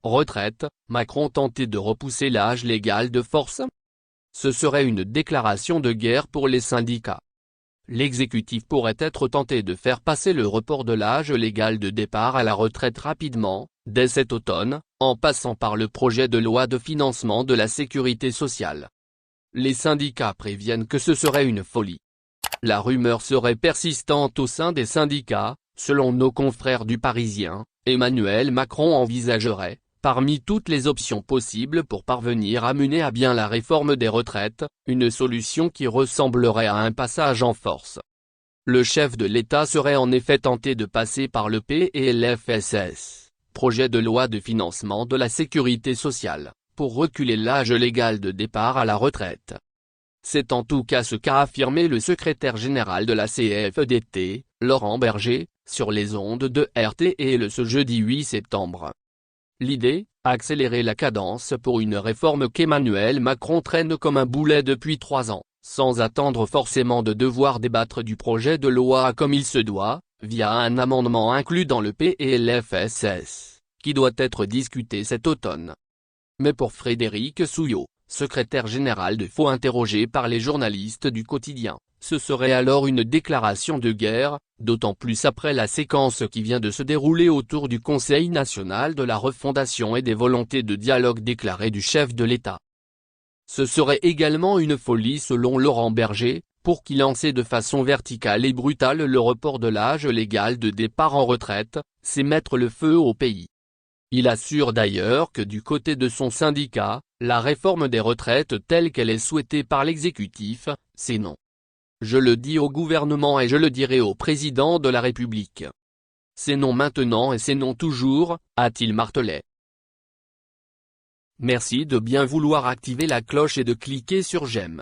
retraite, Macron tentait de repousser l'âge légal de force. Ce serait une déclaration de guerre pour les syndicats. L'exécutif pourrait être tenté de faire passer le report de l'âge légal de départ à la retraite rapidement, dès cet automne, en passant par le projet de loi de financement de la sécurité sociale. Les syndicats préviennent que ce serait une folie. La rumeur serait persistante au sein des syndicats. Selon nos confrères du Parisien, Emmanuel Macron envisagerait, parmi toutes les options possibles pour parvenir à mener à bien la réforme des retraites, une solution qui ressemblerait à un passage en force. Le chef de l'État serait en effet tenté de passer par le PLFSS, projet de loi de financement de la sécurité sociale, pour reculer l'âge légal de départ à la retraite. C'est en tout cas ce qu'a affirmé le secrétaire général de la CFDT, Laurent Berger, sur les ondes de RTL ce jeudi 8 septembre. L'idée, accélérer la cadence pour une réforme qu'Emmanuel Macron traîne comme un boulet depuis 3 ans, sans attendre forcément de devoir débattre du projet de loi comme il se doit, via un amendement inclus dans le PLFSS, qui doit être discuté cet automne. Mais pour Frédéric Souillot, secrétaire général de Faux interrogé par les journalistes du quotidien, ce serait alors une déclaration de guerre, d'autant plus après la séquence qui vient de se dérouler autour du Conseil national de la refondation et des volontés de dialogue déclarées du chef de l'État. Ce serait également une folie selon Laurent Berger, pour qui lancer de façon verticale et brutale le report de l'âge légal de départ en retraite, c'est mettre le feu au pays. Il assure d'ailleurs que du côté de son syndicat, la réforme des retraites telle qu'elle est souhaitée par l'exécutif, c'est non. Je le dis au gouvernement et je le dirai au président de la République. C'est non maintenant et c'est non toujours, a-t-il martelé. Merci de bien vouloir activer la cloche et de cliquer sur j'aime.